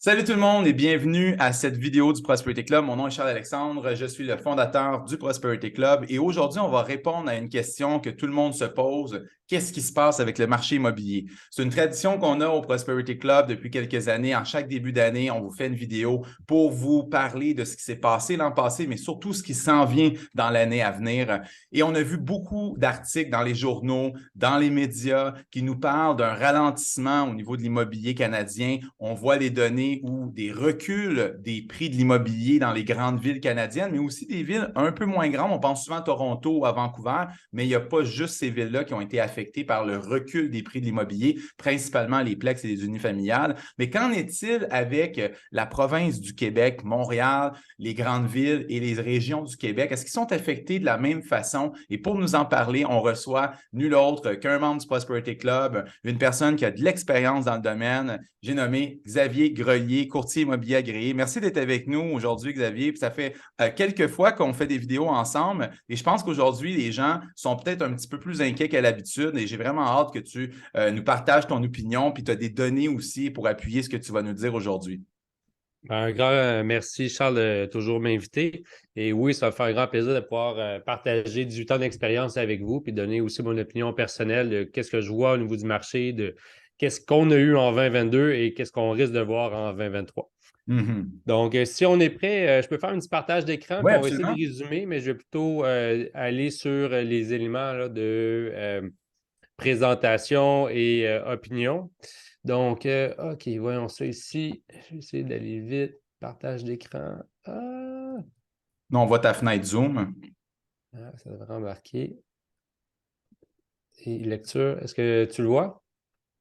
Salut tout le monde et bienvenue à cette vidéo du Prosperity Club. Mon nom est Charles-Alexandre, je suis le fondateur du Prosperity Club et aujourd'hui, on va répondre à une question que tout le monde se pose. Qu'est-ce qui se passe avec le marché immobilier? C'est une tradition qu'on a au Prosperity Club depuis quelques années. En chaque début d'année, on vous fait une vidéo pour vous parler de ce qui s'est passé l'an passé, mais surtout ce qui s'en vient dans l'année à venir. Et on a vu beaucoup d'articles dans les journaux, dans les médias qui nous parlent d'un ralentissement au niveau de l'immobilier canadien. On voit les données ou des reculs des prix de l'immobilier dans les grandes villes canadiennes, mais aussi des villes un peu moins grandes. On pense souvent à Toronto ou à Vancouver, mais il n'y a pas juste ces villes-là qui ont été affectées par le recul des prix de l'immobilier, principalement les plex et les unifamiliales. Mais qu'en est-il avec la province du Québec, Montréal, les grandes villes et les régions du Québec? Est-ce qu'ils sont affectés de la même façon? Et pour nous en parler, on reçoit nul autre qu'un membre du Prosperity Club, une personne qui a de l'expérience dans le domaine. J'ai nommé Xavier Grelier, courtier immobilier agréé. Merci d'être avec nous aujourd'hui, Xavier. Puis ça fait quelques fois qu'on fait des vidéos ensemble et je pense qu'aujourd'hui, les gens sont peut-être un petit peu plus inquiets qu'à l'habitude et j'ai vraiment hâte que tu nous partages ton opinion puis tu as des données aussi pour appuyer ce que tu vas nous dire aujourd'hui. Un grand merci, Charles, de toujours m'inviter. Et oui, ça va faire un grand plaisir de pouvoir partager 18 ans d'expérience avec vous puis donner aussi mon opinion personnelle de qu'est-ce que je vois au niveau du marché, de qu'est-ce qu'on a eu en 2022 et qu'est-ce qu'on risque de voir en 2023. Mhm. Donc, si on est prêt, je peux faire un petit partage d'écran, Oui, puis on va essayer de absolument. résumer, mais je vais plutôt aller sur les éléments là, de présentation et opinion. Donc, OK, voyons ça ici. Je vais essayer d'aller vite. Partage d'écran. On voit ta fenêtre Zoom. Ça devrait embarquer. Et lecture, est-ce que tu le vois?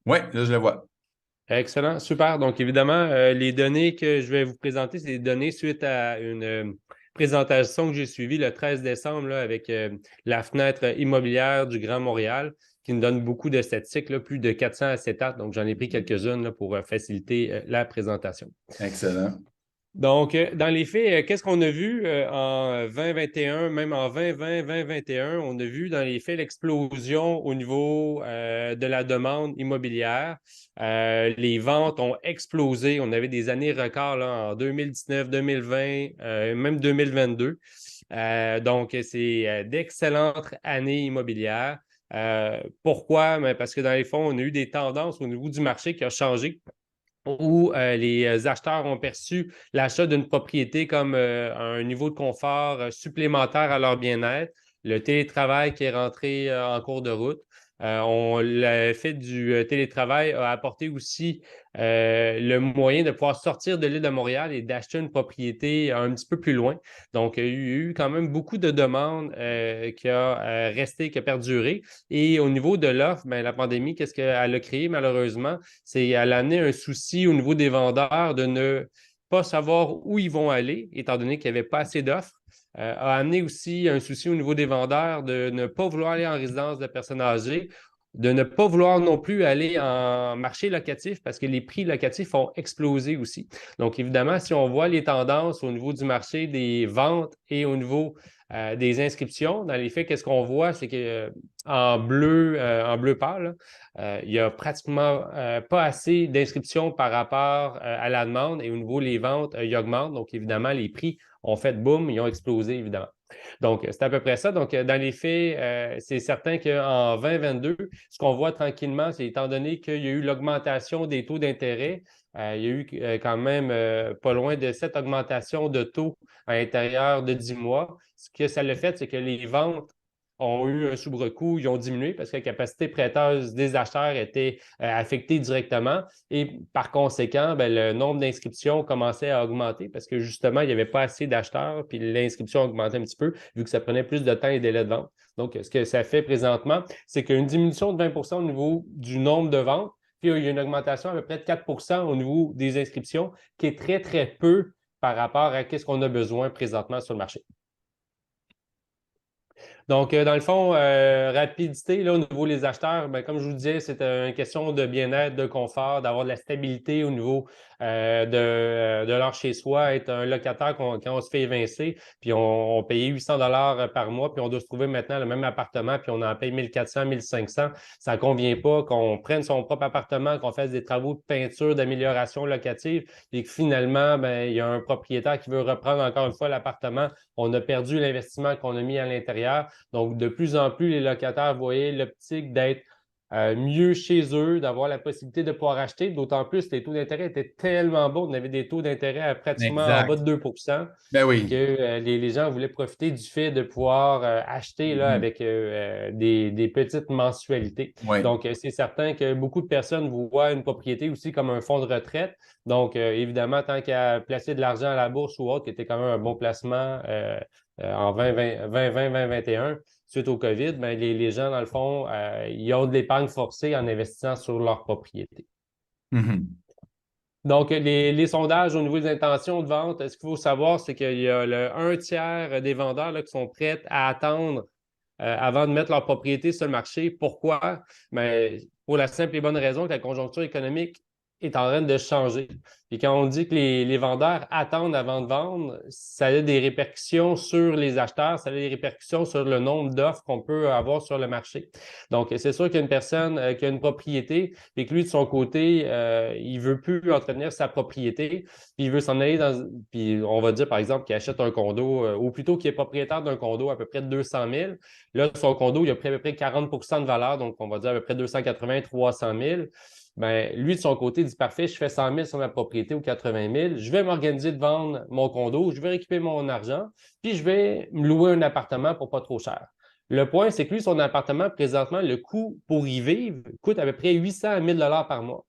Oui, là, je le vois. Excellent, super. Donc, évidemment, les données que je vais vous présenter, c'est des données suite à une présentation que j'ai suivie le 13 décembre là, avec la fenêtre immobilière du Grand Montréal, qui nous donne beaucoup de statistiques, là, plus de 400 acétates. Donc, j'en ai pris quelques-unes là, pour faciliter la présentation. Excellent. Donc, dans les faits, qu'est-ce qu'on a vu en 2021, même en 2020, 2021, on a vu dans les faits l'explosion au niveau de la demande immobilière. Les ventes ont explosé. On avait des années records là, en 2019, 2020, même 2022. Donc, c'est d'excellentes années immobilières. Pourquoi? Ben, parce que dans les fonds, on a eu des tendances au niveau du marché qui ont changé où les acheteurs ont perçu l'achat d'une propriété comme un niveau de confort supplémentaire à leur bien-être. Le télétravail qui est rentré en cours de route. Le fait du télétravail a apporté aussi le moyen de pouvoir sortir de l'île de Montréal et d'acheter une propriété un petit peu plus loin. Donc, il y a eu quand même beaucoup de demandes qui a resté, qui a perduré. Et au niveau de l'offre, ben, la pandémie, qu'est-ce qu'elle a créé malheureusement? C'est qu'elle a amené un souci au niveau des vendeurs de ne pas savoir où ils vont aller, étant donné qu'il n'y avait pas assez d'offres. A amené aussi un souci au niveau des vendeurs de ne pas vouloir aller en résidence de personnes âgées, de ne pas vouloir non plus aller en marché locatif parce que les prix locatifs ont explosé aussi. Donc, évidemment, si on voit les tendances au niveau du marché des ventes et au niveau des inscriptions, dans les faits, qu'est-ce qu'on voit? C'est que en bleu pâle, il n'y a pratiquement pas assez d'inscriptions par rapport à la demande et au niveau des ventes, ils augmentent. Donc, évidemment, les prix ont fait boum, ils ont explosé, évidemment. Donc, c'est à peu près ça. Donc, dans les faits, c'est certain qu'en 2022, ce qu'on voit tranquillement, c'est étant donné qu'il y a eu l'augmentation des taux d'intérêt, il y a eu quand même pas loin de 7 augmentations de taux à l'intérieur de 10 mois. Ce que ça l'a fait, c'est que les ventes ont eu un soubrecoup, ils ont diminué parce que la capacité prêteuse des acheteurs était affectée directement et par conséquent, ben, le nombre d'inscriptions commençait à augmenter parce que justement, il n'y avait pas assez d'acheteurs puis l'inscription augmentait un petit peu vu que ça prenait plus de temps et délais de vente. Donc, ce que ça fait présentement, c'est qu'il y a une diminution de 20 au niveau du nombre de ventes, puis il y a une augmentation à peu près de 4 au niveau des inscriptions, qui est très, très peu par rapport à ce qu'on a besoin présentement sur le marché. Donc, dans le fond, rapidité, là, au niveau des acheteurs, ben, comme je vous disais, c'est une question de bien-être, de confort, d'avoir de la stabilité au niveau de leur chez-soi, être un locataire quand on se fait évincer, puis on payait 800 par mois, puis on doit se trouver maintenant le même appartement, puis on en paye 1400, 1500. Ça ne convient pas qu'on prenne son propre appartement, qu'on fasse des travaux de peinture, d'amélioration locative, et que finalement, ben, il y a un propriétaire qui veut reprendre encore une fois l'appartement. On a perdu l'investissement qu'on a mis à l'intérieur. Donc, de plus en plus, les locataires voyaient l'optique d'être mieux chez eux, d'avoir la possibilité de pouvoir acheter. D'autant plus, les taux d'intérêt étaient tellement bons. On avait des taux d'intérêt à pratiquement en bas Exact. de 2 Ben que oui. les gens voulaient profiter du fait de pouvoir acheter là, Mhm. avec des petites mensualités. Oui. Donc, c'est certain que beaucoup de personnes voient une propriété aussi comme un fonds de retraite. Donc, évidemment, tant qu'à placer de l'argent à la bourse ou autre, qui était quand même un bon placement en 2020-2021, suite au COVID, ben, les gens, dans le fond, ils ont de l'épargne forcée en investissant sur leur propriété. Mhm. Donc, les sondages au niveau des intentions de vente, ce qu'il faut savoir, c'est qu'il y a le un tiers des vendeurs là, qui sont prêts à attendre avant de mettre leur propriété sur le marché. Pourquoi? Bien, pour la simple et bonne raison que la conjoncture économique est en train de changer. Et quand on dit que les vendeurs attendent avant de vendre, ça a des répercussions sur les acheteurs, ça a des répercussions sur le nombre d'offres qu'on peut avoir sur le marché. Donc, c'est sûr qu'il y a une personne qui a une propriété et que lui, de son côté, il ne veut plus entretenir sa propriété, puis il veut s'en aller puis on va dire, par exemple, qu'il achète un condo, ou plutôt qu'il est propriétaire d'un condo à peu près de 200 000. Là, son condo, il a pris à peu près 40 de valeur, donc on va dire à peu près 280 300 000. Bien, lui, de son côté, dit parfait, je fais 100 000 sur ma propriété ou 80 000. Je vais m'organiser de vendre mon condo, je vais récupérer mon argent, puis je vais me louer un appartement pour pas trop cher. Le point, c'est que lui, son appartement, présentement, le coût pour y vivre coûte à peu près 800 à 1 000 par mois.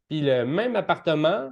Puis le même appartement,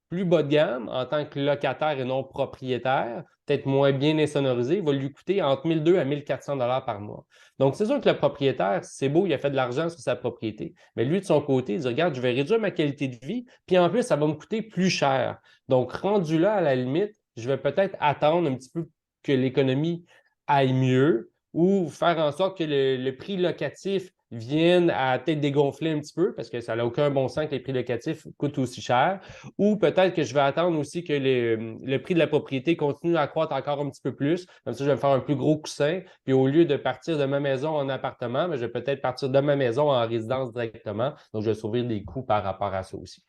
plus bas de gamme, en tant que locataire et non propriétaire, peut-être moins bien insonorisé, va lui coûter entre 1200 à 1400 par mois. Donc, c'est sûr que le propriétaire, c'est beau, il a fait de l'argent sur sa propriété. Mais lui, de son côté, il dit, regarde, je vais réduire ma qualité de vie, puis en plus, ça va me coûter plus cher. Donc, rendu là, à la limite, je vais peut-être attendre un petit peu que l'économie aille mieux ou faire en sorte que le prix locatif vienne à peut-être dégonfler un petit peu parce que ça n'a aucun bon sens que les prix locatifs coûtent aussi cher. Ou peut-être que je vais attendre aussi que le prix de la propriété continue à croître encore un petit peu plus. Comme ça, je vais me faire un plus gros coussin. Puis au lieu de partir de ma maison en appartement, je vais peut-être partir de ma maison en résidence directement. Donc, je vais sauver des coûts par rapport à ça aussi.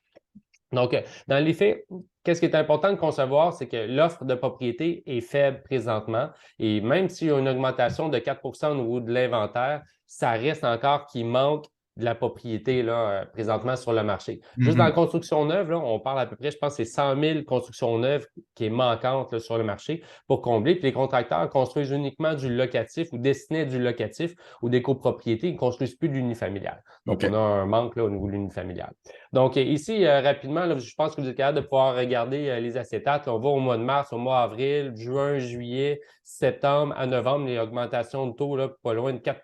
Donc, dans les faits, qu'est-ce qui est important de concevoir, c'est que l'offre de propriété est faible présentement. Et même s'il y a une augmentation de 4 au niveau de l'inventaire, ça reste encore qu'il manque de la propriété là, présentement sur le marché. Juste dans la Mhm. construction neuve, là, on parle à peu près, je pense, c'est 100 000 constructions neuves qui est manquante là, sur le marché pour combler. Puis les contracteurs construisent uniquement du locatif ou destinés du locatif ou des copropriétés. Ils ne construisent plus de l'unifamilial. Donc, OK. on a un manque là, au niveau de l'unifamilial. Donc, ici, rapidement, là, je pense que vous êtes capable de pouvoir regarder les acétates. Là, on va au mois de mars, au mois d'avril, juin, juillet, septembre à novembre, les augmentations de taux, là, pas loin de 4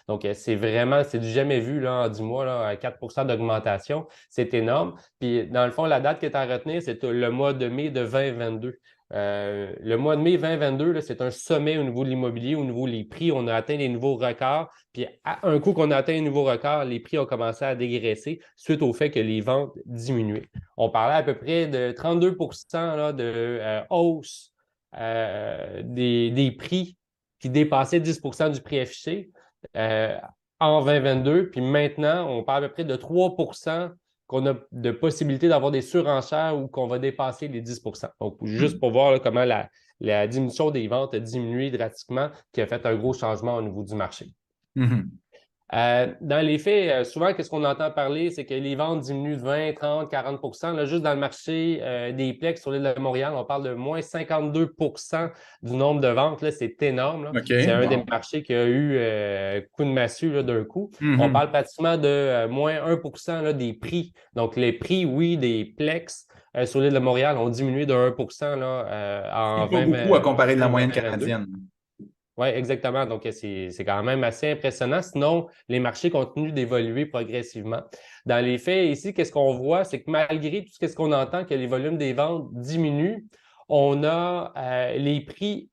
Donc, c'est du jamais vu là, en 10 mois, là, 4 d'augmentation. C'est énorme. Puis, dans le fond, la date qui est à retenir, c'est le mois de mai de 2022. Le mois de mai 2022, là, c'est un sommet au niveau de l'immobilier, au niveau des prix. On a atteint des nouveaux records. Puis, à un coup qu'on a atteint un nouveau record, les prix ont commencé à dégraisser suite au fait que les ventes diminuaient. On parlait à peu près de 32 là, de hausse des prix qui dépassaient 10 du prix affiché en 2022. Puis maintenant, on parle à peu près de 3 qu'on a de possibilité d'avoir des surenchères ou qu'on va dépasser les 10 Donc, juste Mhm. pour voir là, comment la diminution des ventes a diminué drastiquement, qui a fait un gros changement au niveau du marché. Mhm. Dans les faits, souvent, qu'est-ce qu'on entend parler, c'est que les ventes diminuent de 20, 30, 40 là, juste dans le marché des Plex sur l'île de Montréal, on parle de moins 52 du nombre de ventes. Là, c'est énorme. Là. OK. C'est un des Wow. marchés qui a eu coup de massue là, d'un coup. On Mhm. parle pratiquement de moins 1 là, des prix. Donc, les prix, oui, des Plex sur l'île de Montréal ont diminué de 1 là, C'est en pas beaucoup à comparer de la moyenne 2022. canadienne. Oui, exactement. Donc, c'est quand même assez impressionnant. Sinon, les marchés continuent d'évoluer progressivement. Dans les faits, ici, qu'est-ce qu'on voit? C'est que malgré tout ce qu'on entend, que les volumes des ventes diminuent, on a les prix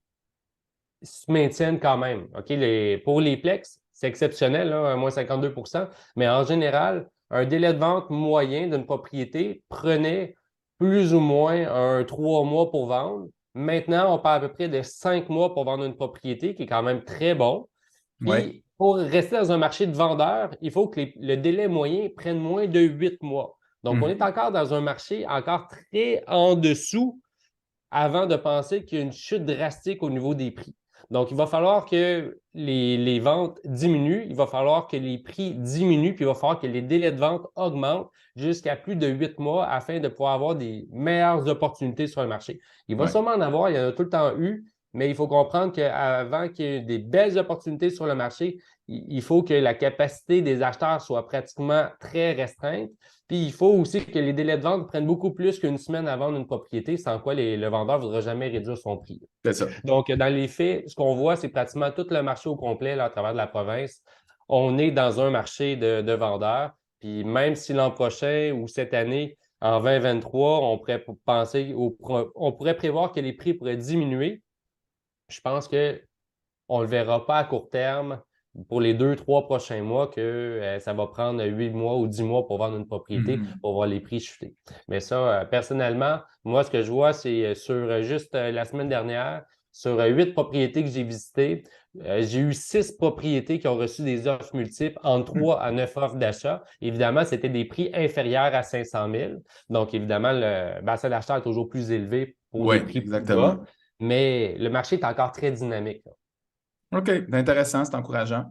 se maintiennent quand même. OK? Pour les Plex, c'est exceptionnel, là, moins 52%, mais en général, un délai de vente moyen d'une propriété prenait plus ou moins 3 mois pour vendre. Maintenant, on parle à peu près de 5 mois pour vendre une propriété, qui est quand même très bon. Oui. Puis, pour rester dans un marché de vendeurs, il faut que le délai moyen prenne moins de 8 mois. Donc, on est Mhm. encore dans un marché encore très en dessous avant de penser qu'il y a une chute drastique au niveau des prix. Donc, il va falloir que les ventes diminuent, il va falloir que les prix diminuent, puis il va falloir que les délais de vente augmentent jusqu'à plus de 8 mois afin de pouvoir avoir des meilleures opportunités sur le marché. Il va Ouais. sûrement en avoir, il y en a tout le temps eu, mais il faut comprendre qu'avant qu'il y ait des belles opportunités sur le marché, il faut que la capacité des acheteurs soit pratiquement très restreinte. Puis il faut aussi que les délais de vente prennent beaucoup plus qu'une semaine à vendre une propriété, sans quoi le vendeur ne voudra jamais réduire son prix. C'est ça. Donc, dans les faits, ce qu'on voit, c'est pratiquement tout le marché au complet là, à travers de la province. On est dans un marché de vendeurs. Puis même si l'an prochain ou cette année, en 2023, on pourrait penser on pourrait prévoir que les prix pourraient diminuer, je pense que on ne le verra pas à court terme pour les 2, 3 prochains mois que ça va prendre 8 mois ou 10 mois pour vendre une propriété Mhm. pour voir les prix chuter. Mais ça, personnellement, moi, ce que je vois, c'est sur juste la semaine dernière, sur 8 propriétés que j'ai visitées, j'ai eu 6 propriétés qui ont reçu des offres multiples entre 3 à 9 offres d'achat. Évidemment, c'était des prix inférieurs à 500 000. Donc, évidemment, le bassin d'achat est toujours plus élevé pour Oui, des prix plus bas, exactement. mais le marché est encore très dynamique. OK, intéressant, c'est encourageant.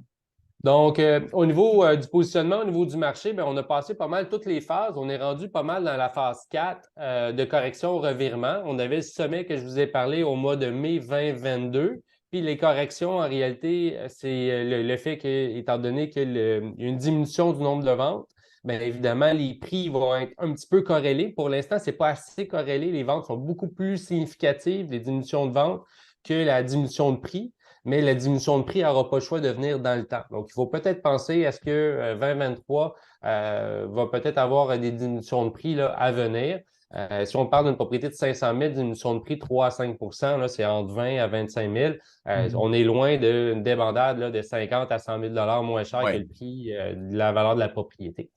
Donc, au niveau du positionnement, au niveau du marché, bien, on a passé pas mal toutes les phases. On est rendu pas mal dans la phase 4 de correction au revirement. On avait le sommet que je vous ai parlé au mois de mai 2022. Puis les corrections, en réalité, c'est le fait que, étant donné qu'il y a une diminution du nombre de ventes, bien évidemment, les prix vont être un petit peu corrélés. Pour l'instant, ce n'est pas assez corrélé. Les ventes sont beaucoup plus significatives, les diminutions de ventes, que la diminution de prix, mais la diminution de prix n'aura pas le choix de venir dans le temps. Donc, il faut peut-être penser à ce que 2023 va peut-être avoir des diminutions de prix là, à venir. Si on parle d'une propriété de 500 000, diminution de prix 3 à 5 là, c'est entre 20 à 25 000. On Mhm. est loin d'une débandade là, de 50 à 100 000 moins cher que Oui. le prix de la valeur de la propriété.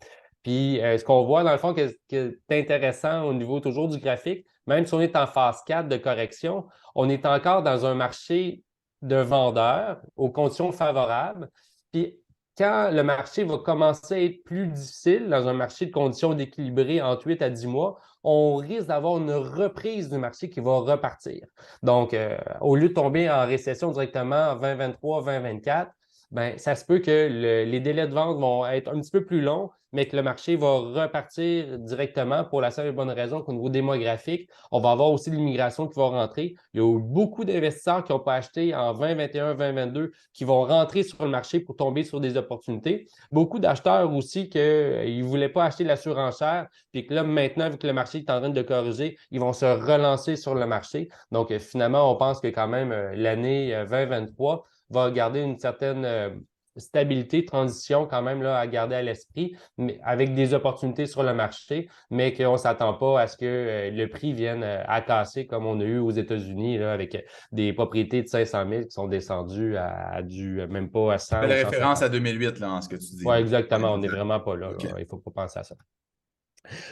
Puis, ce qu'on voit, dans le fond, qui est intéressant au niveau toujours du graphique, même si on est en phase 4 de correction, on est encore dans un marché de vendeurs aux conditions favorables. Puis quand le marché va commencer à être plus difficile dans un marché de conditions déséquilibrées entre 8 à 10 mois, on risque d'avoir une reprise du marché qui va repartir. Donc, au lieu de tomber en récession directement en 2023, 2024, ben, ça se peut que les délais de vente vont être un petit peu plus longs, mais que le marché va repartir directement pour la seule et bonne raison qu'au niveau démographique, on va avoir aussi l'immigration qui va rentrer. Il y a eu beaucoup d'investisseurs qui n'ont pas acheté en 2021, 2022 qui vont rentrer sur le marché pour tomber sur des opportunités. Beaucoup d'acheteurs aussi qui ne voulaient pas acheter la surenchère, puis que là, maintenant, vu que le marché est en train de corriger, ils vont se relancer sur le marché. Donc, finalement, on pense que quand même l'année 2023 va garder une certaine stabilité, transition quand même là, à garder à l'esprit, mais avec des opportunités sur le marché, mais qu'on ne s'attend pas à ce que le prix vienne à casser comme on a eu aux États-Unis là, avec des propriétés de 500 000 qui sont descendues à du même pas à Tu fais 100 ou référence 150. à 2008, là, en ce que tu dis, Oui, là. Ouais, exactement. On n'est exact. vraiment pas là, OK. là. Il ne faut pas penser à ça.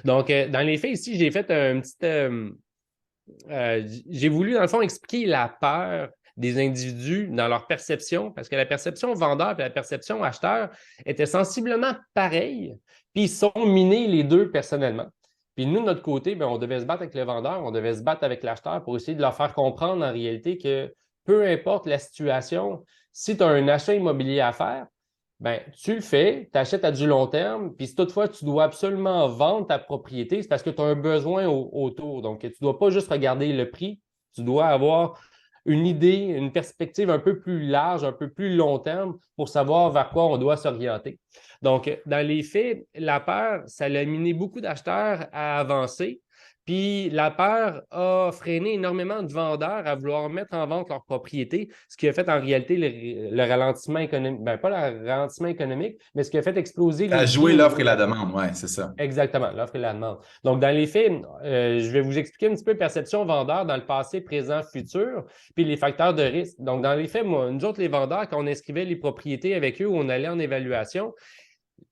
Donc, dans les faits, ici, j'ai fait un petit. J'ai voulu, dans le fond, expliquer la peur des individus dans leur perception, parce que la perception vendeur et la perception acheteur étaient sensiblement pareilles, puis ils sont minés les deux personnellement. Puis nous, de notre côté, bien, on devait se battre avec le vendeur, on devait se battre avec l'acheteur pour essayer de leur faire comprendre en réalité que peu importe la situation, si tu as un achat immobilier à faire, ben, tu le fais, tu achètes à du long terme, puis si toutefois tu dois absolument vendre ta propriété, c'est parce que tu as un besoin autour. Donc, tu ne dois pas juste regarder le prix, tu dois avoir une idée, une perspective un peu plus large, un peu plus long terme pour savoir vers quoi on doit s'orienter. Donc, dans les faits, la peur, ça a miné beaucoup d'acheteurs à avancer. Puis la peur a freiné énormément de vendeurs à vouloir mettre en vente leur propriété, ce qui a fait en réalité le ralentissement économique, ben pas le ralentissement économique, mais ce qui a fait exploser À les prix jouer au l'offre niveau et de la la... demande, oui, c'est ça. Exactement, l'offre et la demande. Donc, dans les faits, je vais vous expliquer un petit peu perception vendeur dans le passé, présent, futur, puis les facteurs de risque. Donc, dans les faits, moi, nous autres, les vendeurs, quand on inscrivait les propriétés avec eux, où on allait en évaluation,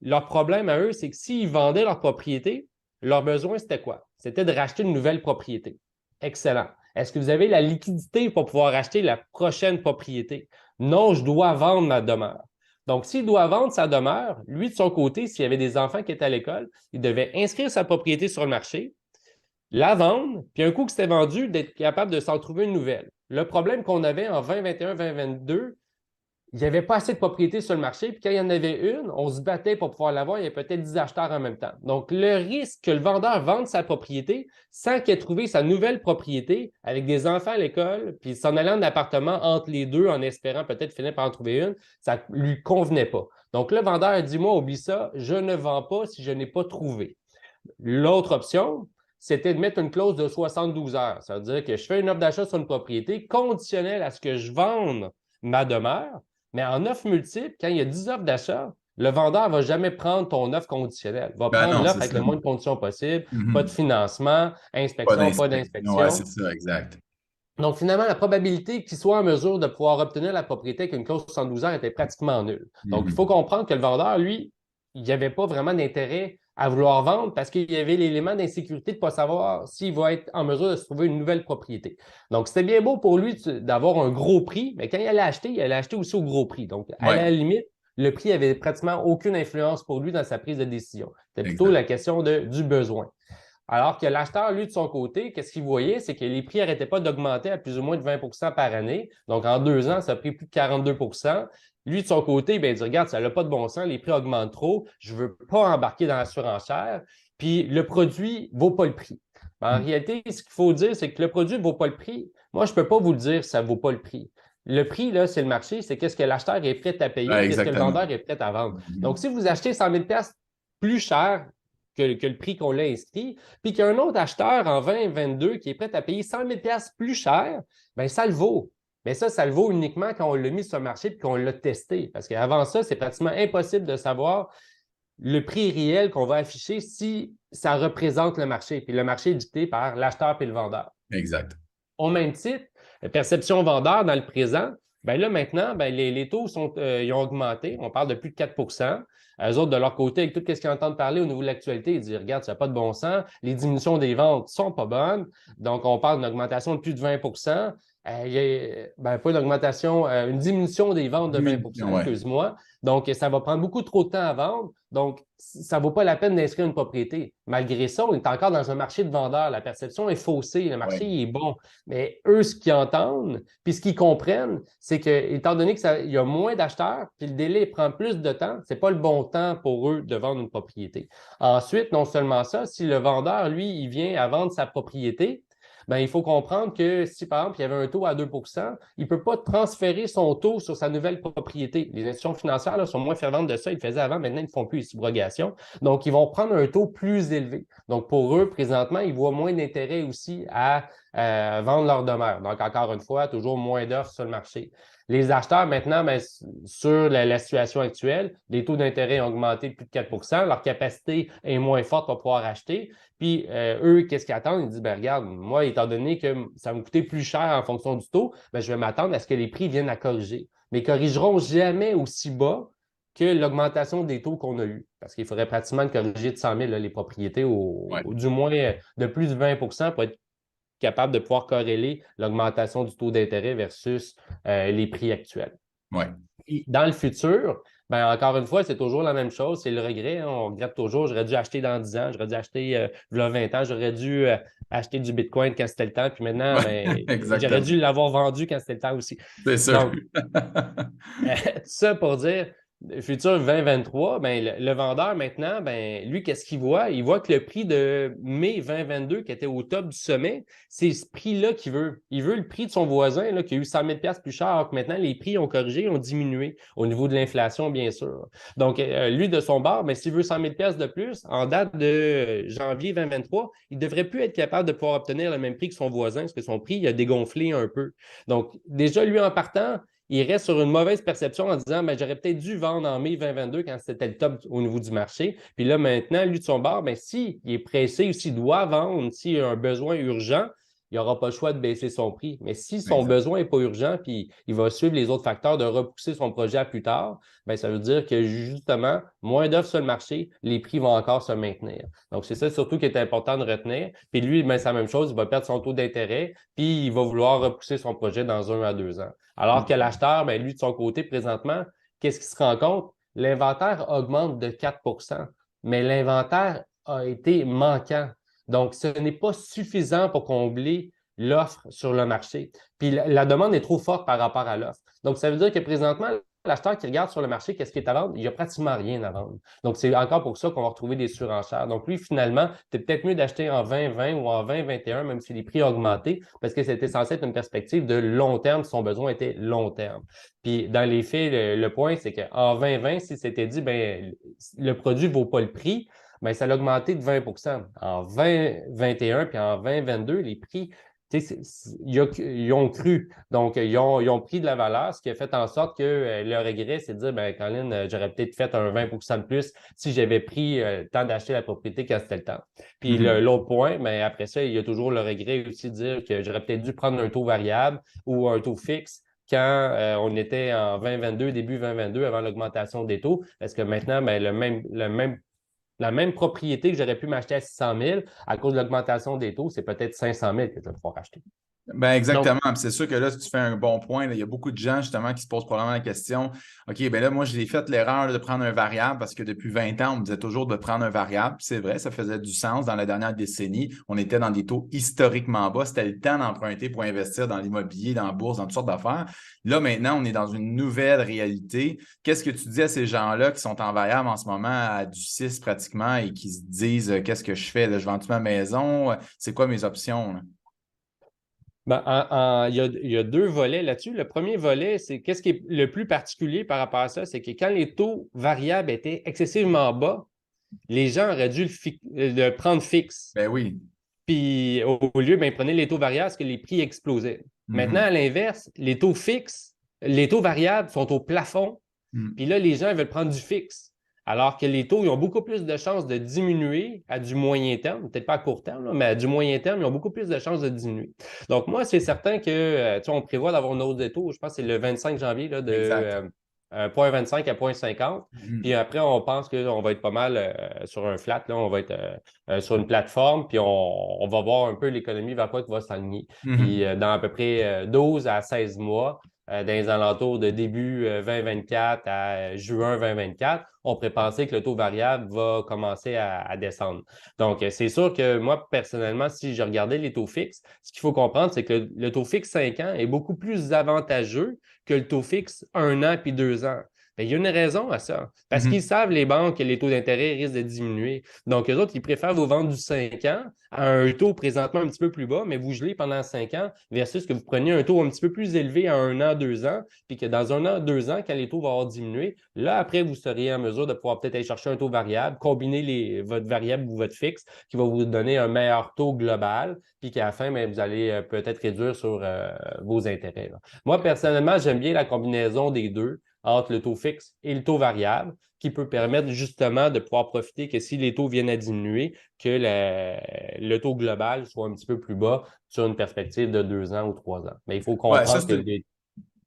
leur problème à eux, c'est que s'ils vendaient leur propriété, leur besoin, c'était quoi? C'était de racheter une nouvelle propriété. Excellent. Est-ce que vous avez la liquidité pour pouvoir acheter la prochaine propriété? Non, je dois vendre ma demeure. Donc, s'il doit vendre sa demeure, lui, de son côté, s'il y avait des enfants qui étaient à l'école, il devait inscrire sa propriété sur le marché, la vendre, puis un coup que c'était vendu, d'être capable de s'en trouver une nouvelle. Le problème qu'on avait en 2021, 2022, il n'y avait pas assez de propriétés sur le marché, puis quand il y en avait une, on se battait pour pouvoir l'avoir, il y avait peut-être 10 acheteurs en même temps. Donc, le risque que le vendeur vende sa propriété sans qu'il ait trouvé sa nouvelle propriété avec des enfants à l'école, puis s'en allant d'appartement entre les deux en espérant peut-être finir par en trouver une, ça ne lui convenait pas. Donc, le vendeur a dit, moi, oublie ça, je ne vends pas si je n'ai pas trouvé. L'autre option, c'était de mettre une clause de 72 heures. Ça veut dire que je fais une offre d'achat sur une propriété conditionnelle à ce que je vende ma demeure, mais en offre multiple, quand il y a 10 offres d'achat, le vendeur ne va jamais prendre ton offre conditionnelle. Il va Ben prendre non, l'offre c'est avec ça. le moins de conditions possible, pas de Mhm. financement, Pas inspection, pas d'inspection. Ouais, c'est d'inspection. ça, exact. Donc, finalement, la probabilité qu'il soit en mesure de pouvoir obtenir la propriété avec une clause de 72 heures était pratiquement nulle. Donc, il faut Mhm. comprendre que le vendeur, lui, il n'y avait pas vraiment d'intérêt à vouloir vendre parce qu'il y avait l'élément d'insécurité de ne pas savoir s'il va être en mesure de se trouver une nouvelle propriété. Donc, c'était bien beau pour lui d'avoir un gros prix, mais quand il allait acheter aussi au gros prix. Donc, à Oui, la limite, le prix avait pratiquement aucune influence pour lui dans sa prise de décision. C'était plutôt exact. la question du besoin. Alors que l'acheteur, lui, de son côté, qu'est-ce qu'il voyait? C'est que les prix n'arrêtaient pas d'augmenter à plus ou moins de 20 par année. Donc, en 2 ans, ça a pris plus de 42. Lui, de son côté, ben, il dit, regarde, ça n'a pas de bon sens, les prix augmentent trop, je ne veux pas embarquer dans la surenchère, puis le produit ne vaut pas le prix. En Mhm. réalité, ce qu'il faut dire, c'est que le produit ne vaut pas le prix. Moi, je ne peux pas vous le dire si ça ne vaut pas le prix. Le prix, là, c'est le marché, c'est qu'est-ce que l'acheteur est prêt à Ouais, payer, qu'est-ce que le exactement. vendeur est prêt à vendre. Mhm. Donc, si vous achetez 100 000 plus cher que le prix qu'on l'a inscrit, puis qu'il y a un autre acheteur en 2022 qui est prêt à payer 100 000 plus cher, bien, ça le vaut. Mais ça le vaut uniquement quand on l'a mis sur le marché et qu'on l'a testé. Parce qu'avant ça, c'est pratiquement impossible de savoir le prix réel qu'on va afficher si ça représente le marché. Puis le marché est dicté par l'acheteur et le vendeur. Exact. Au même titre, perception vendeur dans le présent, bien là maintenant, bien, les taux ils ont augmenté. On parle de plus de 4. Eux autres, de leur côté, avec tout ce qu'ils entendent parler au niveau de l'actualité, ils disent, regarde, ça n'a pas de bon sens, les diminutions des ventes ne sont pas bonnes. Donc, on parle d'une augmentation de plus de 20. Il y a, ben, pas une augmentation, une diminution des ventes de 20 Diminution, ouais. excuse-moi. Donc, ça va prendre beaucoup trop de temps à vendre. Donc, ça ne vaut pas la peine d'inscrire une propriété. Malgré ça, on est encore dans un marché de vendeurs. La perception est faussée. Le marché Ouais. est bon. Mais eux, ce qu'ils entendent, puis ce qu'ils comprennent, c'est que, étant donné qu'il y a moins d'acheteurs, puis le délai prend plus de temps, ce n'est pas le bon temps pour eux de vendre une propriété. Ensuite, non seulement ça, si le vendeur, lui, il vient à vendre sa propriété, bien, il faut comprendre que si, par exemple, il y avait un taux à 2 il ne peut pas transférer son taux sur sa nouvelle propriété. Les institutions financières là, sont moins ferventes de ça. Ils le faisaient avant, maintenant, ils ne font plus les subrogations. Donc, ils vont prendre un taux plus élevé. Donc, pour eux, présentement, ils voient moins d'intérêt aussi à vendre leur demeure. Donc, encore une fois, toujours moins d'offres sur le marché. Les acheteurs, maintenant, bien, sur la situation actuelle, les taux d'intérêt ont augmenté de plus de 4 leur capacité est moins forte pour pouvoir acheter. Puis, eux, qu'est-ce qu'ils attendent? Ils disent, ben, regarde, moi, étant donné que ça va me coûter plus cher en fonction du taux, ben, je vais m'attendre à ce que les prix viennent à corriger. Mais ils ne corrigeront jamais aussi bas que l'augmentation des taux qu'on a eu. Parce qu'il faudrait pratiquement corriger de 100 000 là, les propriétés, Ouais. du moins de plus de 20 pour être capable de pouvoir corréler l'augmentation du taux d'intérêt versus les prix actuels. Ouais. Et dans le futur, ben encore une fois, c'est toujours la même chose, c'est le regret. Hein, on regrette toujours, j'aurais dû acheter dans 10 ans, j'aurais dû acheter il y a 20 ans, j'aurais dû acheter du Bitcoin quand c'était le temps, puis maintenant, ben, Ouais, j'aurais exactement. dû l'avoir vendu quand c'était le temps aussi. C'est sûr. Donc, tout ça pour dire, futur 2023, ben, le vendeur maintenant, ben, lui, qu'est-ce qu'il voit? Il voit que le prix de mai 2022, qui était au top du sommet, c'est ce prix-là qu'il veut. Il veut le prix de son voisin là, qui a eu 100 000 plus cher, alors que maintenant, les prix ont corrigé, ont diminué au niveau de l'inflation, bien sûr. Donc, lui, de son bord, ben, s'il veut 100 000 de plus, en date de janvier 2023, il ne devrait plus être capable de pouvoir obtenir le même prix que son voisin, parce que son prix il a dégonflé un peu. Donc, déjà, lui, en partant, il reste sur une mauvaise perception en disant ben, j'aurais peut-être dû vendre en mai 2022 quand c'était le top au niveau du marché. Puis là, maintenant, lui, de son bord, ben, s'il est pressé ou s'il doit vendre, s'il a un besoin urgent, il n'aura pas le choix de baisser son prix. Mais si son Exact. besoin n'est pas urgent, puis il va suivre les autres facteurs de repousser son projet à plus tard, ben, ça veut dire que justement, moins d'offres sur le marché, les prix vont encore se maintenir. Donc, c'est ça surtout qui est important de retenir. Puis lui, ben, c'est la même chose, il va perdre son taux d'intérêt, puis il va vouloir repousser son projet dans 1 à 2 ans. Alors que l'acheteur, ben, lui, de son côté, présentement, qu'est-ce qu'il se rend compte? L'inventaire augmente de 4 mais l'inventaire a été manquant. Donc, ce n'est pas suffisant pour combler l'offre sur le marché. Puis la demande est trop forte par rapport à l'offre. Donc, ça veut dire que présentement, l'acheteur qui regarde sur le marché, qu'est-ce qui est à vendre? Il n'y a pratiquement rien à vendre. Donc, c'est encore pour ça qu'on va retrouver des surenchères. Donc, lui, finalement, c'est peut-être mieux d'acheter en 2020 ou en 2021, même si les prix ont augmenté, parce que c'était censé être une perspective de long terme, si son besoin était long terme. Puis, dans les faits, le point, c'est qu'en 2020, si c'était dit, ben, le produit ne vaut pas le prix, bien, ça a augmenté de 20 En 2021 puis en 2022, les prix ils ont cru. Donc, ils ont pris de la valeur, ce qui a fait en sorte que le regret, c'est de dire, ben, Colin, j'aurais peut-être fait un 20 de plus si j'avais pris le temps d'acheter la propriété quand c'était le temps. Puis l'autre point, mais après ça, il y a toujours le regret aussi de dire que j'aurais peut-être dû prendre un taux variable ou un taux fixe quand on était en 2022, début 2022, avant l'augmentation des taux, parce que maintenant, ben, la même propriété que j'aurais pu m'acheter à 600 000, à cause de l'augmentation des taux, c'est peut-être 500 000 que je vais pouvoir acheter. Ben Donc, exactement. Puis c'est sûr que là, tu fais un bon point. Là. Il y a beaucoup de gens justement qui se posent probablement la question. OK, ben là, moi, j'ai fait l'erreur de prendre un variable parce que depuis 20 ans, on me disait toujours de prendre un variable. Puis c'est vrai, ça faisait du sens dans la dernière décennie. On était dans des taux historiquement bas. C'était le temps d'emprunter pour investir dans l'immobilier, dans la bourse, dans toutes sortes d'affaires. Là, maintenant, on est dans une nouvelle réalité. Qu'est-ce que tu dis à ces gens-là qui sont en variable en ce moment à du 6 pratiquement et qui se disent qu'est-ce que je fais? Là, je vends-tu ma maison? C'est quoi mes options? Là? ben, il y a deux volets là-dessus. Le premier volet, c'est qu'est-ce qui est le plus particulier par rapport à ça, c'est que quand les taux variables étaient excessivement bas, les gens auraient dû le prendre fixe. Ben oui. Puis au lieu, ben, ils prenaient les taux variables parce que les prix explosaient. Maintenant, Mhm. à l'inverse, les taux fixes, les taux variables sont au plafond. Mhm. Puis là, les gens ils veulent prendre du fixe. Alors que les taux, ils ont beaucoup plus de chances de diminuer à du moyen terme, peut-être pas à court terme, là, mais à du moyen terme, ils ont beaucoup plus de chances de diminuer. Donc, moi, c'est certain que, on prévoit d'avoir une hausse des taux, je pense que c'est le 25 janvier, là, de Exact. 0,25 à 0,50. Puis Mhm. après, on pense qu'on va être pas mal sur un flat, là, on va être sur une plateforme, puis on va voir un peu l'économie vers quoi elle va s'aligner. Puis Mhm. dans à peu près 12 à 16 mois, dans les alentours de début 2024 à juin 2024, on pourrait penser que le taux variable va commencer à descendre. Donc, c'est sûr que moi, personnellement, si je regardais les taux fixes, ce qu'il faut comprendre, c'est que le taux fixe 5 ans est beaucoup plus avantageux que le taux fixe 1 an puis 2 ans. Bien, il y a une raison à ça. Parce qu'ils Mhm. savent, les banques, que les taux d'intérêt risquent de diminuer. Donc, eux autres, ils préfèrent vous vendre du 5 ans à un taux présentement un petit peu plus bas, mais vous gelez pendant 5 ans versus que vous preniez un taux un petit peu plus élevé à 1 an, 2 ans, puis que dans 1 an, 2 ans, quand les taux vont avoir diminué, là, après, vous seriez en mesure de pouvoir peut-être aller chercher un taux variable, combiner votre variable ou votre fixe qui va vous donner un meilleur taux global, puis qu'à la fin, bien, vous allez peut-être réduire sur vos intérêts. Là. Moi, personnellement, j'aime bien la combinaison des deux entre le taux fixe et le taux variable qui peut permettre justement de pouvoir profiter que si les taux viennent à diminuer, que le taux global soit un petit peu plus bas sur une perspective de 2 ans ou 3 ans. Mais il faut Ouais, ça, comprendre que les... ouais,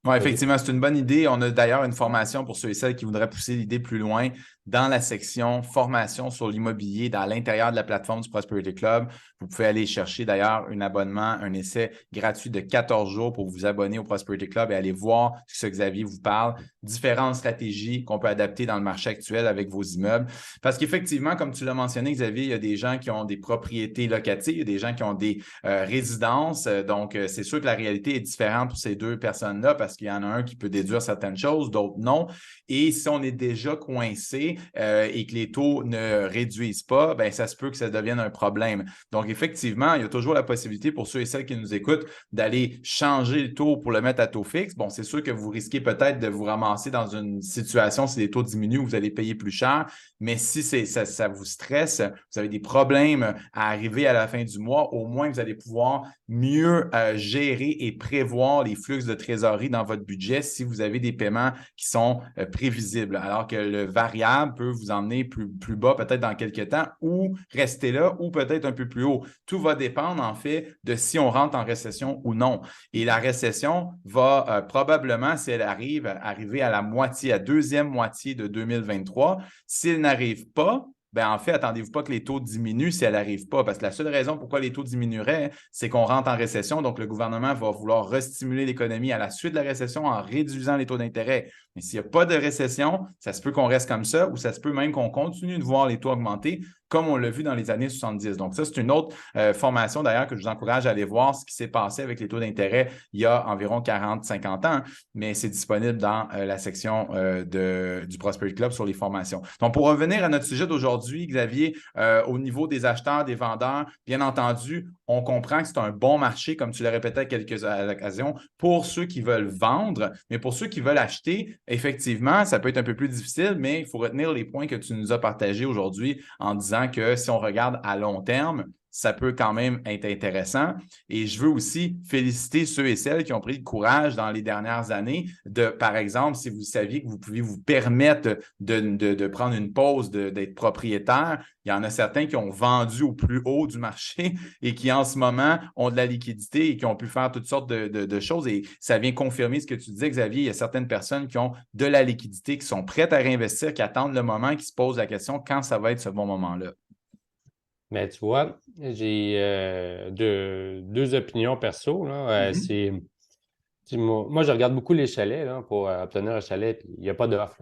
Vas-y. effectivement, c'est une bonne idée. On a d'ailleurs une formation pour ceux et celles qui voudraient pousser l'idée plus loin dans la section formation sur l'immobilier dans l'intérieur de la plateforme du Prosperity Club. Vous pouvez aller chercher d'ailleurs un abonnement, un essai gratuit de 14 jours pour vous abonner au Prosperity Club et aller voir ce que Xavier vous parle, différentes stratégies qu'on peut adapter dans le marché actuel avec vos immeubles. Parce qu'effectivement, comme tu l'as mentionné, Xavier, il y a des gens qui ont des propriétés locatives, il y a des gens qui ont des résidences. Donc, c'est sûr que la réalité est différente pour ces deux personnes-là parce qu'il y en a un qui peut déduire certaines choses, d'autres non. Et si on est déjà coincé et que les taux ne réduisent pas, bien, ça se peut que ça devienne un problème. Donc, effectivement, il y a toujours la possibilité pour ceux et celles qui nous écoutent d'aller changer le taux pour le mettre à taux fixe. Bon, c'est sûr que vous risquez peut-être de vous ramasser dans une situation, si les taux diminuent, vous allez payer plus cher. Mais si ça vous stresse, vous avez des problèmes à arriver à la fin du mois, au moins vous allez pouvoir mieux gérer et prévoir les flux de trésorerie dans votre budget si vous avez des paiements qui sont prévisibles. Alors que le variable peut vous emmener plus bas peut-être dans quelques temps ou rester là ou peut-être un peu plus haut. Tout va dépendre en fait de si on rentre en récession ou non. Et la récession va probablement, si elle arriver à la moitié, à deuxième moitié de 2023. S'il n'arrive pas, bien, en fait, attendez-vous pas que les taux diminuent si elle n'arrive pas, parce que la seule raison pourquoi les taux diminueraient, c'est qu'on rentre en récession, donc le gouvernement va vouloir restimuler l'économie à la suite de la récession en réduisant les taux d'intérêt. Mais s'il n'y a pas de récession, ça se peut qu'on reste comme ça ou ça se peut même qu'on continue de voir les taux augmenter comme on l'a vu dans les années 70. Donc, ça, c'est une autre formation d'ailleurs que je vous encourage à aller voir ce qui s'est passé avec les taux d'intérêt il y a environ 40-50 ans, mais c'est disponible dans la section du Prosperity Club sur les formations. Donc, pour revenir à notre sujet d'aujourd'hui, Xavier, au niveau des acheteurs, des vendeurs, bien entendu, on comprend que c'est un bon marché, comme tu l'as répété à quelques occasions, pour ceux qui veulent vendre, mais pour ceux qui veulent acheter, effectivement, ça peut être un peu plus difficile, mais il faut retenir les points que tu nous as partagés aujourd'hui en disant que si on regarde à long terme, ça peut quand même être intéressant. Et je veux aussi féliciter ceux et celles qui ont pris le courage dans les dernières années de, par exemple, si vous saviez que vous pouviez vous permettre de prendre une pause, d'être propriétaire, il y en a certains qui ont vendu au plus haut du marché et qui en ce moment ont de la liquidité et qui ont pu faire toutes sortes de choses. Et ça vient confirmer ce que tu disais, Xavier. Il y a certaines personnes qui ont de la liquidité, qui sont prêtes à réinvestir, qui attendent le moment, qui se posent la question quand ça va être ce bon moment-là. Mais tu vois, j'ai deux opinions perso, là. Moi, je regarde beaucoup les chalets là, pour obtenir un chalet, puis il n'y a pas d'offre.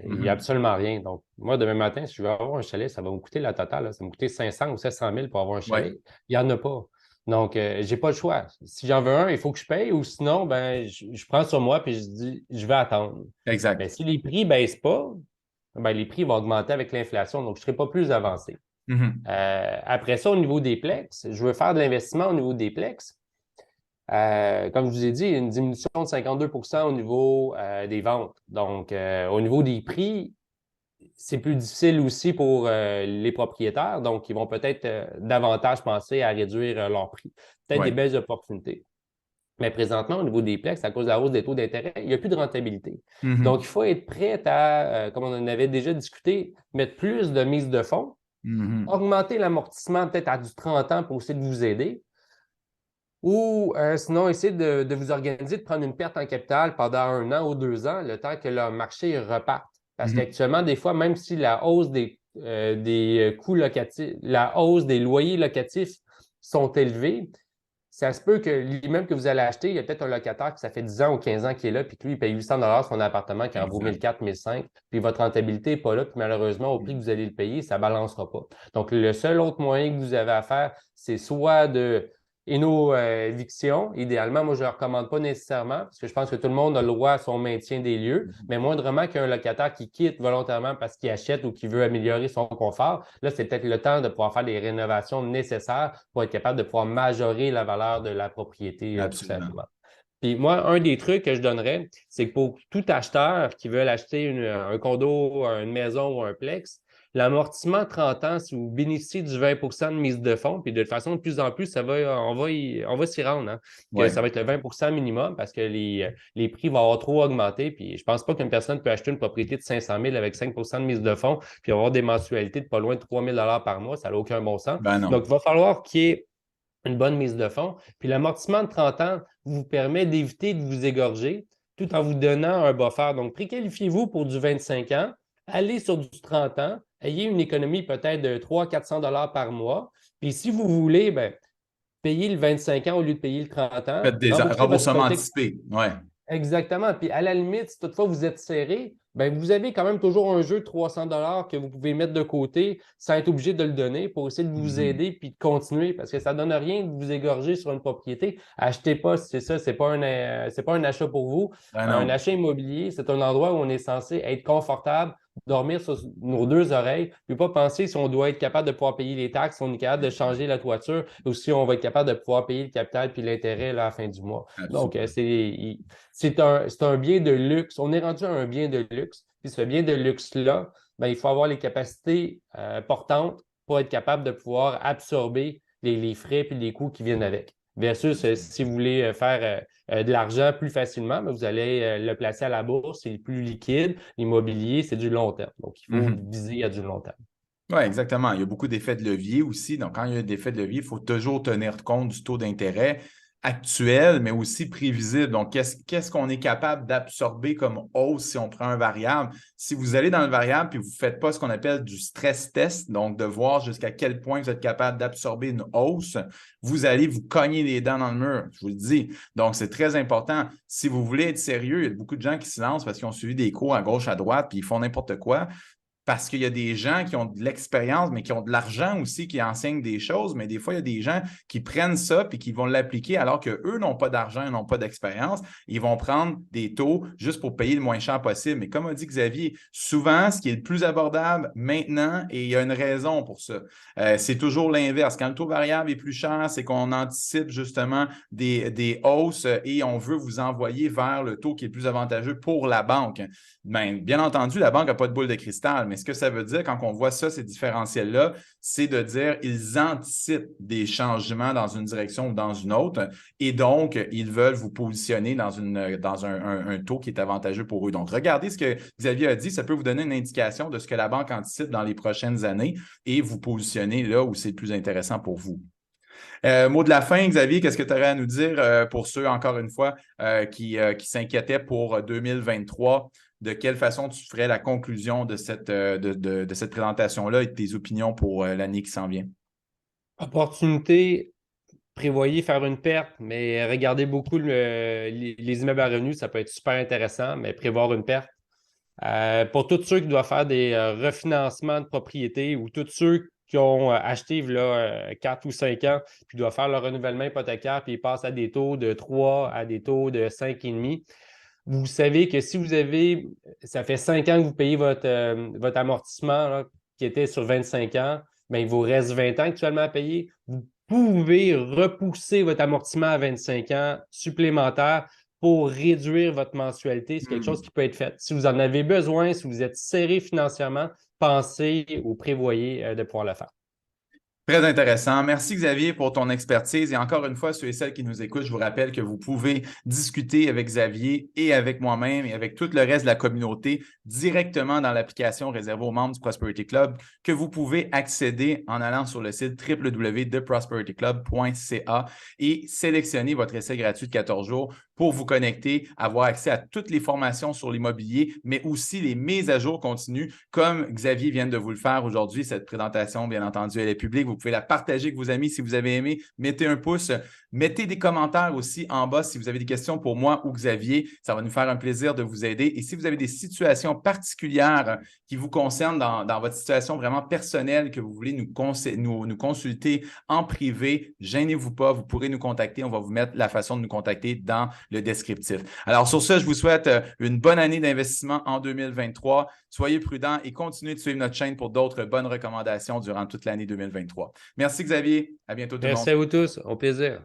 Il n'y a absolument rien. Donc, moi, demain matin, si je veux avoir un chalet, ça va me coûter la totale. Là. Ça va me coûter 500 ou 700 000 pour avoir un chalet. Ouais. Il n'y en a pas. Donc, je n'ai pas le choix. Si j'en veux un, il faut que je paye ou sinon, ben, je prends sur moi et je dis, je vais attendre. Exact. Mais si les prix ne baissent pas, ben, les prix vont augmenter avec l'inflation. Donc, je ne serai pas plus avancé. Après ça, au niveau des plex, je veux faire de l'investissement au niveau des plex. Comme je vous ai dit, une diminution de 52 au niveau des ventes. Donc, au niveau des prix, c'est plus difficile aussi pour les propriétaires. Donc, ils vont peut-être davantage penser à réduire leur prix. Peut-être des belles opportunités. Mais présentement, au niveau des plex, à cause de la hausse des taux d'intérêt, il n'y a plus de rentabilité. Donc, il faut être prêt à, comme on en avait déjà discuté, mettre plus de mise de fonds, augmenter l'amortissement peut-être à du 30 ans pour essayer de vous aider. Ou sinon, essayer de vous organiser, de prendre une perte en capital pendant 1 an ou 2 ans, le temps que le marché reparte. Parce qu'actuellement, des fois, même si la hausse des coûts locatifs, la hausse des loyers locatifs sont élevés, ça se peut que l'immeuble que vous allez acheter, il y a peut-être un locataire qui ça fait 10 ans ou 15 ans qui est là, puis que lui, il paye 800 son appartement qui en vaut 1004, 1005, puis votre rentabilité n'est pas là, puis malheureusement, au prix que vous allez le payer, ça ne balancera pas. Donc, le seul autre moyen que vous avez à faire, c'est soit de éviction, idéalement, moi, je ne le recommande pas nécessairement parce que je pense que tout le monde a le droit à son maintien des lieux, mais moindrement qu'un locataire qui quitte volontairement parce qu'il achète ou qu'il veut améliorer son confort, là, c'est peut-être le temps de pouvoir faire les rénovations nécessaires pour être capable de pouvoir majorer la valeur de la propriété, tout simplement. Puis moi, un des trucs que je donnerais, c'est que pour tout acheteur qui veut acheter un condo, une maison ou un plex, l'amortissement 30 ans, si vous bénéficiez du 20 de mise de fonds, puis de toute façon, de plus en plus, on va s'y rendre. Hein, ça va être le 20 minimum parce que les prix vont avoir trop augmenté. Puis je ne pense pas qu'une personne peut acheter une propriété de 500 000 avec 5 de mise de fonds, puis avoir des mensualités de pas loin de 3 000 par mois. Ça n'a aucun bon sens. Donc, il va falloir qu'il y ait une bonne mise de fonds. Puis l'amortissement de 30 ans vous permet d'éviter de vous égorger tout en vous donnant un buffer. Donc, préqualifiez-vous pour du 25 ans. allez sur du 30 ans, ayez une économie peut-être de 300-400 $ par mois. Puis si vous voulez, ben, payer le 25 ans au lieu de payer le 30 ans, Faites des remboursez votre remboursements hypothèque. anticipés. Ouais. Exactement. Puis à la limite, si toutefois vous êtes serré, ben vous avez quand même toujours un jeu de 300 $ que vous pouvez mettre de côté sans être obligé de le donner pour essayer de vous Mhm. aider puis de continuer parce que ça ne donne rien de vous égorger sur une propriété. Achetez pas, c'est ça, c'est pas un achat pour vous. Ah Un non. achat immobilier, c'est un endroit où on est censé être confortable, dormir sur nos deux oreilles, puis pas penser si on doit être capable de pouvoir payer les taxes, si on est capable de changer la toiture ou si on va être capable de pouvoir payer le capital puis l'intérêt là, à la fin du mois. Donc, Absolument. c'est un bien de luxe. On est rendu à un bien de luxe. Puis ce bien de luxe-là, ben, il faut avoir les capacités portantes pour être capable de pouvoir absorber les frais et les coûts qui viennent avec. Versus si vous voulez faire de l'argent plus facilement, ben, vous allez le placer à la bourse, c'est plus liquide. L'immobilier, c'est du long terme. Donc, il faut Mhm. viser à du long terme. Oui, exactement. Il y a beaucoup d'effets de levier aussi. Donc, quand il y a des effets de levier, il faut toujours tenir compte du taux d'intérêt actuel, mais aussi prévisible. Donc, qu'est-ce qu'on est capable d'absorber comme hausse si on prend un variable? Si vous allez dans le variable puis vous ne faites pas ce qu'on appelle du stress test, donc de voir jusqu'à quel point vous êtes capable d'absorber une hausse, vous allez vous cogner les dents dans le mur, je vous le dis. Donc, c'est très important. Si vous voulez être sérieux, il y a beaucoup de gens qui se lancent parce qu'ils ont suivi des cours à gauche, à droite, puis ils font n'importe quoi. Parce qu'il y a des gens qui ont de l'expérience, mais qui ont de l'argent aussi, qui enseignent des choses. Mais des fois, il y a des gens qui prennent ça et qui vont l'appliquer alors qu'eux n'ont pas d'argent, n'ont pas d'expérience. Ils vont prendre des taux juste pour payer le moins cher possible. Mais comme a dit Xavier, souvent, ce qui est le plus abordable maintenant, et il y a une raison pour ça, c'est toujours l'inverse. Quand le taux variable est plus cher, c'est qu'on anticipe justement des hausses et on veut vous envoyer vers le taux qui est le plus avantageux pour la banque. Bien entendu, la banque n'a pas de boule de cristal, mais ce que ça veut dire quand on voit ça, ces différentiels-là, c'est de dire qu'ils anticipent des changements dans une direction ou dans une autre, et donc, ils veulent vous positionner dans un taux qui est avantageux pour eux. Donc, regardez ce que Xavier a dit, ça peut vous donner une indication de ce que la banque anticipe dans les prochaines années et vous positionner là où c'est le plus intéressant pour vous. Mot de la fin, Xavier, qu'est-ce que tu aurais à nous dire pour ceux, encore une fois, qui s'inquiétaient pour 2023? De quelle façon tu ferais la conclusion de cette présentation-là et de tes opinions pour l'année qui s'en vient? Opportunité, prévoyez faire une perte, mais regardez beaucoup les immeubles à revenus, ça peut être super intéressant, mais prévoir une perte. Pour tous ceux qui doivent faire des refinancements de propriété ou tous ceux qui ont acheté là, 4 ou 5 ans, puis doivent faire leur renouvellement hypothécaire, puis ils passent à des taux de 3 à des taux de 5,5. Vous savez que si vous avez, ça fait 5 ans que vous payez votre amortissement là, qui était sur 25 ans, bien, il vous reste 20 ans actuellement à payer. Vous pouvez repousser votre amortissement à 25 ans supplémentaire pour réduire votre mensualité. C'est quelque chose qui peut être fait. Si vous en avez besoin, si vous êtes serré financièrement, pensez ou prévoyez de pouvoir le faire. Très intéressant. Merci Xavier pour ton expertise. Et encore une fois, ceux et celles qui nous écoutent, je vous rappelle que vous pouvez discuter avec Xavier et avec moi-même et avec tout le reste de la communauté directement dans l'application réservée aux membres du Prosperity Club que vous pouvez accéder en allant sur le site www.theprosperityclub.ca et sélectionner votre essai gratuit de 14 jours pour vous connecter, avoir accès à toutes les formations sur l'immobilier, mais aussi les mises à jour continues, comme Xavier vient de vous le faire aujourd'hui. Cette présentation, bien entendu, elle est publique. Vous pouvez la partager avec vos amis si vous avez aimé. Mettez un pouce. Mettez des commentaires aussi en bas si vous avez des questions pour moi ou Xavier. Ça va nous faire un plaisir de vous aider. Et si vous avez des situations particulières qui vous concernent dans votre situation vraiment personnelle, que vous voulez nous consulter en privé, gênez-vous pas. Vous pourrez nous contacter. On va vous mettre la façon de nous contacter dans le descriptif. Alors, sur ce, je vous souhaite une bonne année d'investissement en 2023. Soyez prudents et continuez de suivre notre chaîne pour d'autres bonnes recommandations durant toute l'année 2023. Merci Xavier. À bientôt tout le monde. Merci à vous tous. Au plaisir.